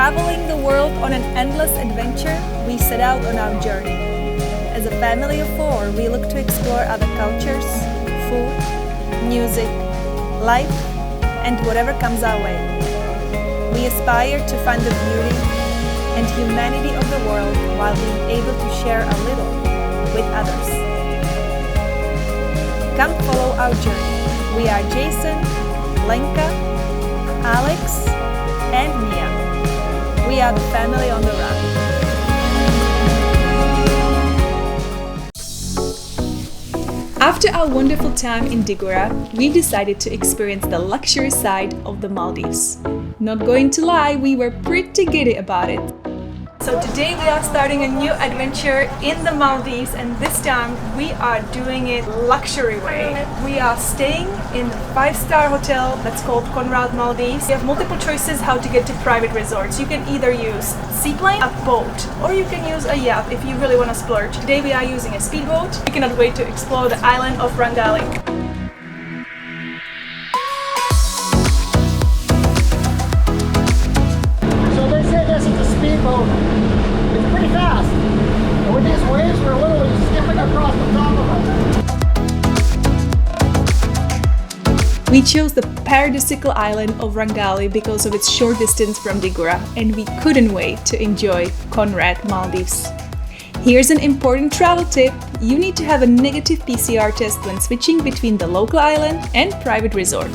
Traveling the world on an endless adventure, we set out on our journey. As a family of 4, we look to explore other cultures, food, music, life, and whatever comes our way. We aspire to find the beauty and humanity of the world while being able to share a little with others. Come follow our journey. We are Jason, Lenka, Alex, and Mia. We are the family on the run. After our wonderful time in Digora, we decided to experience the luxury side of the Maldives. Not going to lie, we were pretty giddy about it. So today we are starting a new adventure in the Maldives, and this time we are doing it luxury way. We are staying in a 5-star hotel that's called Conrad Maldives. You have multiple choices how to get to private resorts. You can either use seaplane, a boat, or you can use a yacht if you really want to splurge. Today we are using a speedboat. We cannot wait to explore the island of Rangali. So they say this is a speedboat. It's pretty fast. And with these waves, we're literally skipping across the top of it. We chose the paradisical island of Rangali because of its short distance from Digora, and we couldn't wait to enjoy Conrad Maldives. Here's an important travel tip. You need to have a negative PCR test when switching between the local island and private resort.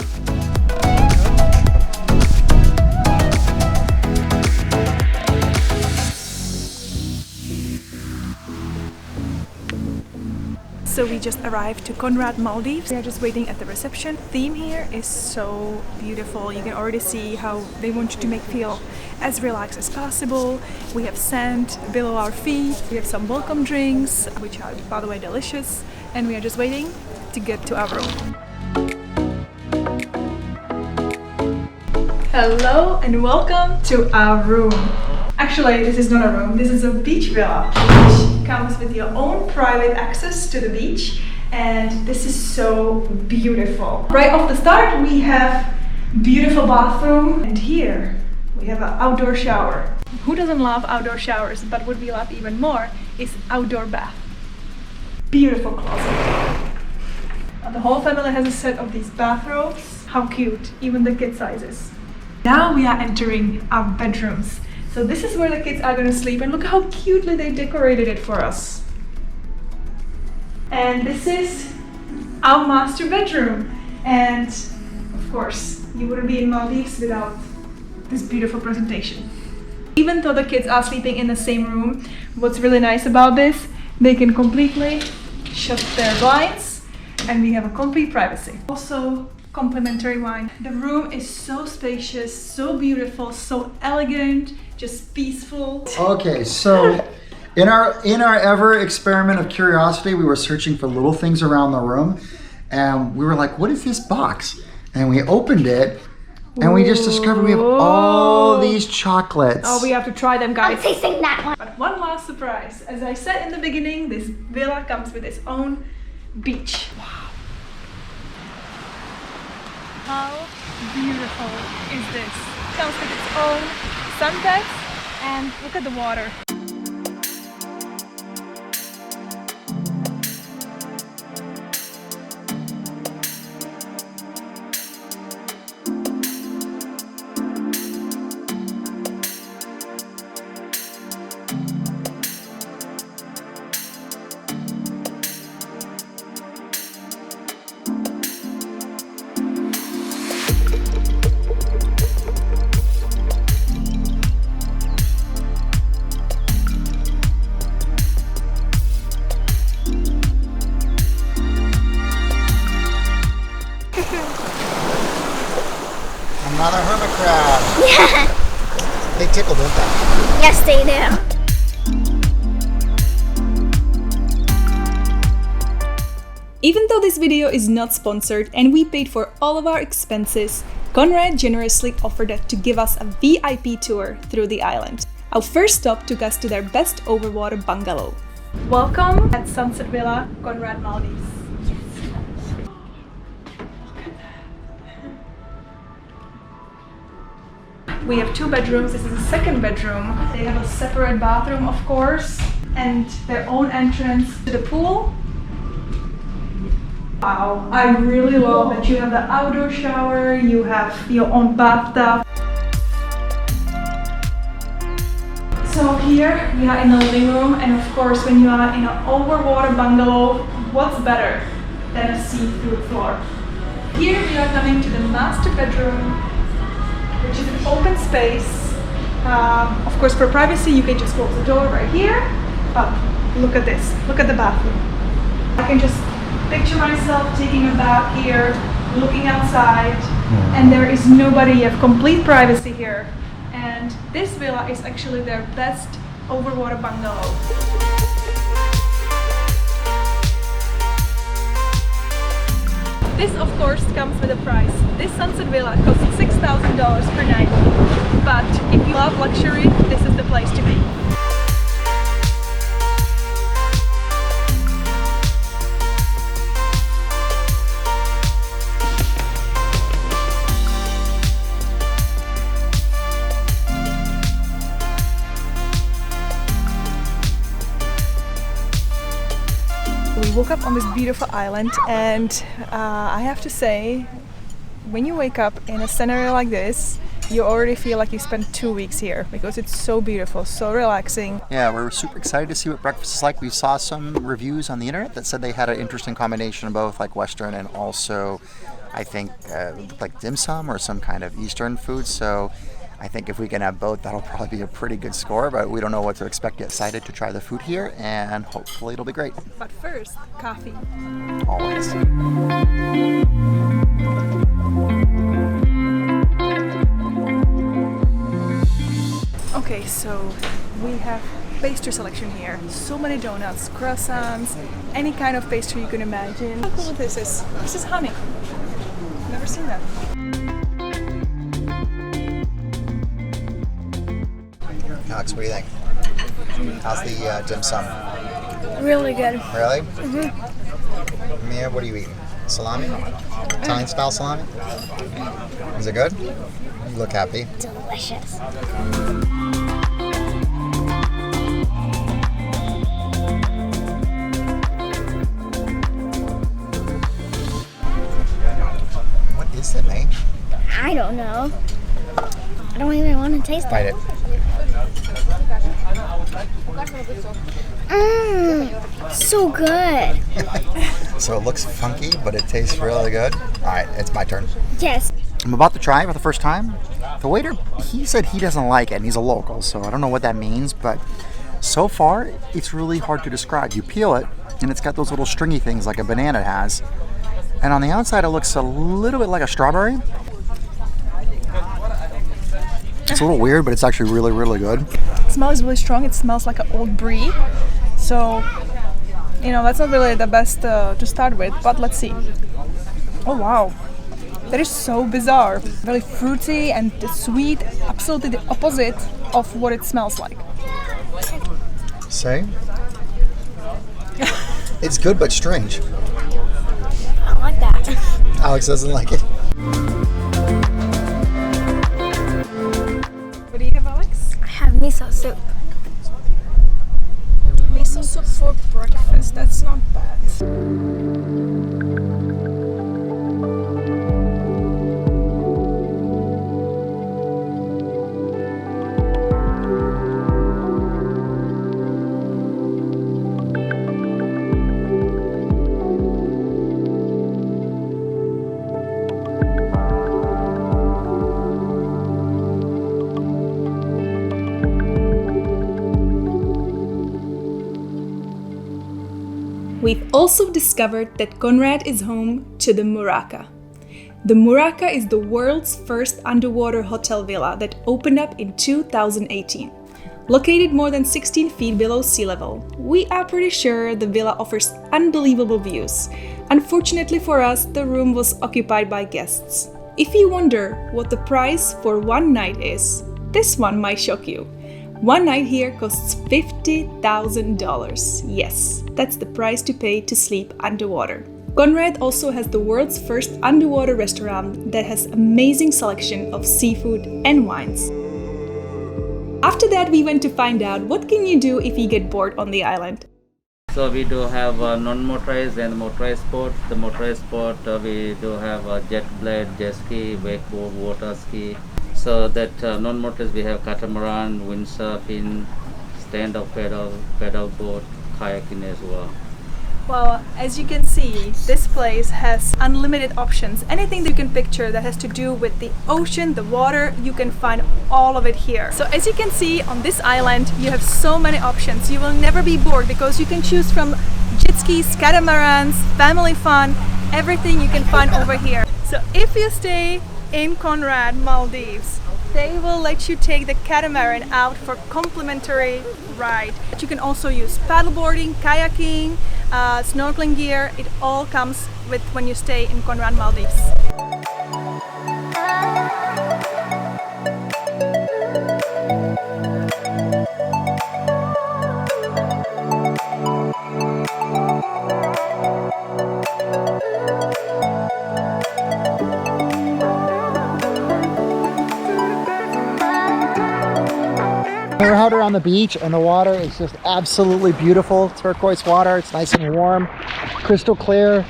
So we just arrived to Conrad Maldives. We are just waiting at the reception. The theme here is so beautiful. You can already see how they want you to make feel as relaxed as possible. We have sand below our feet. We have some welcome drinks, which are, by the way, delicious. And we are just waiting to get to our room. Hello and welcome to our room. Actually, this is not a room, this is a beach villa, which comes with your own private access to the beach, and this is so beautiful. Right off the start, we have beautiful bathroom, and here we have an outdoor shower. Who doesn't love outdoor showers? But what we love even more is outdoor bath. Beautiful closet. The whole family has a set of these bathrobes. How cute, even the kid sizes. Now we are entering our bedrooms. So this is where the kids are going to sleep, and look how cutely they decorated it for us. And this is our master bedroom. And of course, you wouldn't be in Maldives without this beautiful presentation. Even though the kids are sleeping in the same room, what's really nice about this, they can completely shut their blinds and we have a complete privacy. Also, complimentary wine. The room is so spacious, so beautiful, so elegant, just peaceful. Okay, so in our ever experiment of curiosity, we were searching for little things around the room, and we were like, what is this box? And we opened it, and we just discovered we have all these chocolates. Oh, we have to try them, guys. I'm tasting that one. But one last surprise. As I said in the beginning, this villa comes with its own beach. Wow. How beautiful is this? It comes with its own sunbed, and look at the water. I'm not a hermit crab. They tickle, don't they? Yes, they do. Even though this video is not sponsored and we paid for all of our expenses, Conrad generously offered to give us a VIP tour through the island. Our first stop took us to their best overwater bungalow. Welcome at Sunset Villa, Conrad Maldives. We have 2 bedrooms. This is the second bedroom. They have a separate bathroom, of course, and their own entrance to the pool. Wow, I really love that you have the outdoor shower, you have your own bathtub. So here we are in the living room, and of course when you are in an overwater bungalow, what's better than a see-through floor? Here we are coming to the master bedroom, which is an open space. Of course for privacy you can just close the door right here, but look at this, look at the bathroom. I can just picture myself taking a bath here, looking outside, and there is nobody. You have complete privacy here. And this villa is actually their best overwater bungalow. This of course comes with a price. This sunset villa costs $6,000 per night. But if you love luxury, this is the place to be. We woke up on this beautiful island, and I have to say, when you wake up in a scenario like this, you already feel like you spent 2 weeks here because it's so beautiful, so relaxing. Yeah, we're super excited to see what breakfast is like. We saw some reviews on the internet that said they had an interesting combination of both like Western and also, I think, like dim sum or some kind of Eastern food. So I think if we can have both, that'll probably be a pretty good score, but we don't know what to expect yet. Excited to try the food here, and hopefully it'll be great. But first, coffee. Always. Okay, so we have pastry selection here. So many donuts, croissants, any kind of pastry you can imagine. How cool this is. This is honey. Never seen that. Alex, what do you think? How's the dim sum? Really good. Really? Mm-hmm. Mia, what are you eating? Salami? Italian style salami? Is it good? You look happy. Delicious. What is it, mate? I don't know. I don't even want to taste Bite it. it. So good. So it looks funky, but it tastes really good. All right, it's my turn. Yes. I'm about to try it for the first time. The waiter, he said he doesn't like it, and he's a local, so I don't know what that means, but so far, it's really hard to describe. You peel it, and it's got those little stringy things like a banana has, and on the outside, it looks a little bit like a strawberry. It's a little weird, but it's actually really, really good. The smell is really strong. It smells like an old brie. So, you know, that's not really the best to start with, but let's see. Oh wow. That is so bizarre. Very fruity and sweet, absolutely the opposite of what it smells like. Say? It's good, but strange. I like that. Alex doesn't like it. What do you have, Alex? I have miso soup. Miso soup for breakfast. That's not bad. We've also discovered that Conrad is home to the Muraka. The Muraka is the world's first underwater hotel villa that opened up in 2018. Located more than 16 feet below sea level, we are pretty sure the villa offers unbelievable views. Unfortunately for us, the room was occupied by guests. If you wonder what the price for one night is, this one might shock you. One night here costs $50,000. Yes, that's the price to pay to sleep underwater. Conrad also has the world's first underwater restaurant that has amazing selection of seafood and wines. After that, we went to find out what can you do if you get bored on the island. So we do have non-motorized and motorized sport. The motorized sport we do have jet blade, jet ski, wakeboard, water ski. So that non-motorized we have catamaran, windsurfing, stand-up pedal boat, kayaking as well. Well, as you can see, this place has unlimited options. Anything that you can picture that has to do with the ocean, the water, you can find all of it here. So as you can see on this island, you have so many options. You will never be bored because you can choose from jet skis, catamarans, family fun, everything you can find over here. So if you stay in Conrad Maldives, they will let you take the catamaran out for complimentary ride. You can also use paddleboarding, kayaking, snorkeling gear. It all comes with when you stay in Conrad Maldives. We're out here on the beach and the water is just absolutely beautiful. Turquoise water, it's nice and warm, crystal clear.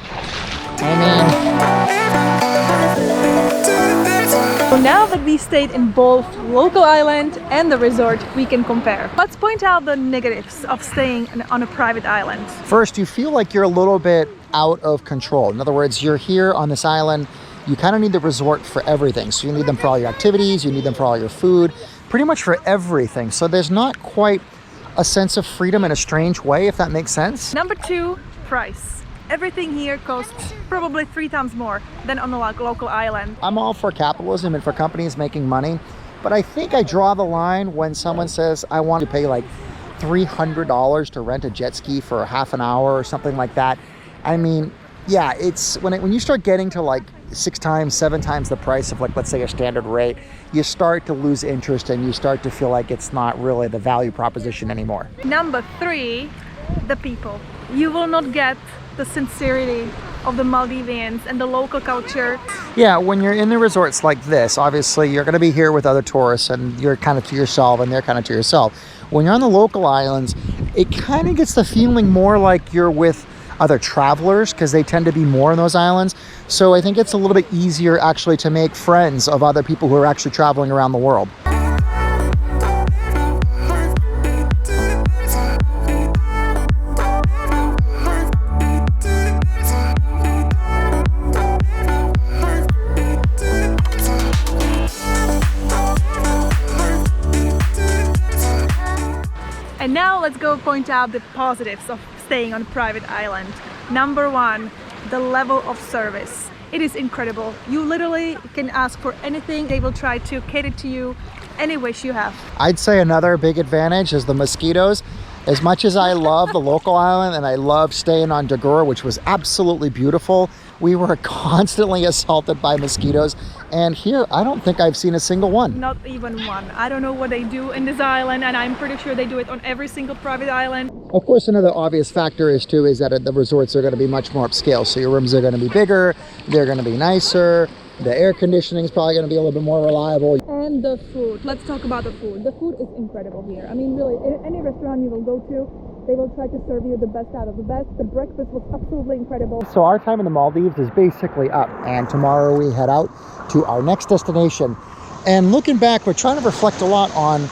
So now that we stayed in both local island and the resort, we can compare. Let's point out the negatives of staying on a private island. First, you feel like you're a little bit out of control. In other words, you're here on this island, you kind of need the resort for everything. So you need them for all your activities, you need them for all your food, pretty much for everything. So there's not quite a sense of freedom in a strange way, if that makes sense. Number two, price. Everything here costs probably 3 times more than on a local island. I'm all for capitalism and for companies making money, but I think I draw the line when someone says, I want to pay like $300 to rent a jet ski for half an hour or something like that. I mean, yeah, it's when you start getting to like 6 times, 7 times the price of like, let's say a standard rate, you start to lose interest and you start to feel like it's not really the value proposition anymore. Number 3, the people. You will not get the sincerity of the Maldivians and the local culture. Yeah, when you're in the resorts like this, obviously you're going to be here with other tourists and you're kind of to yourself and they're kind of to yourself. When you're on the local islands, it kind of gets the feeling more like you're with other travelers because they tend to be more in those islands. So I think it's a little bit easier actually to make friends of other people who are actually traveling around the world. And now let's go point out the positives of staying on a private island. Number 1, the level of service. It is incredible. You literally can ask for anything. They will try to cater to you any wish you have. I'd say another big advantage is the mosquitoes. As much as I love the local island and I love staying on Dagur, which was absolutely beautiful, we were constantly assaulted by mosquitoes. And here, I don't think I've seen a single one. Not even one. I don't know what they do in this island, and I'm pretty sure they do it on every single private island. Of course, another obvious factor is that the resorts are going to be much more upscale. So your rooms are going to be bigger, they're going to be nicer, the air conditioning is probably going to be a little bit more reliable. And the food. Let's talk about the food. The food is incredible here. I mean, really, any restaurant you will go to, they will try to serve you the best out of the best. The breakfast was absolutely incredible. So our time in the Maldives is basically up, and tomorrow we head out to our next destination. And looking back, we're trying to reflect a lot on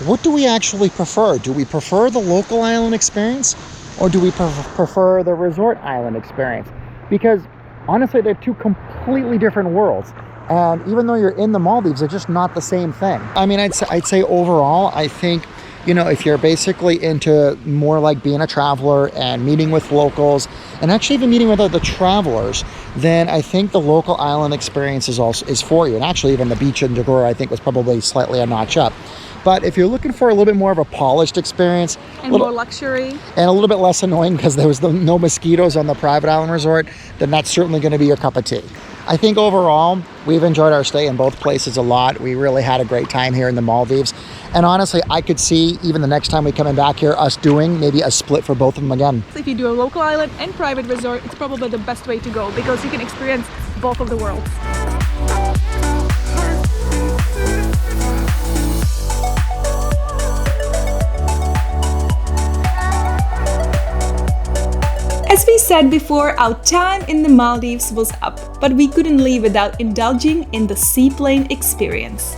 what do we actually prefer? Do we prefer the local island experience, or do we prefer the resort island experience? Because honestly, they're two completely different worlds. And even though you're in the Maldives, they're just not the same thing. I mean, I'd say overall, I think, you know, if you're basically into more like being a traveler and meeting with locals and actually even meeting with other travelers, then I think the local island experience is for you. And actually even the beach in Dagur, I think, was probably slightly a notch up. But if you're looking for a little bit more of a polished experience and more luxury and a little bit less annoying because there was no mosquitoes on the private island resort, then that's certainly going to be your cup of tea. I think overall, we've enjoyed our stay in both places a lot. We really had a great time here in the Maldives. And honestly, I could see even the next time we coming back here, us doing maybe a split for both of them again. If you do a local island and private resort, it's probably the best way to go because you can experience both of the worlds. As we said before, our time in the Maldives was up, but we couldn't leave without indulging in the seaplane experience.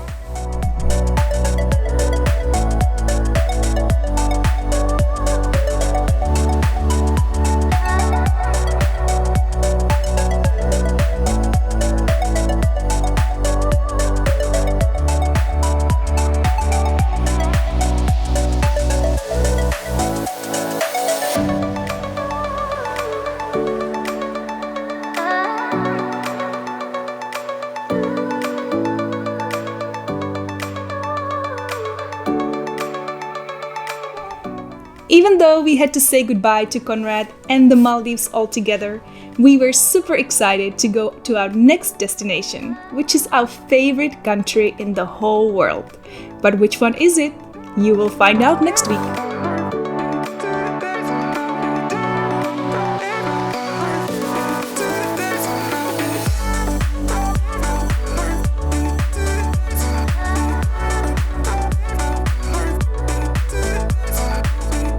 Even though we had to say goodbye to Conrad and the Maldives altogether, we were super excited to go to our next destination, which is our favorite country in the whole world. But which one is it? You will find out next week.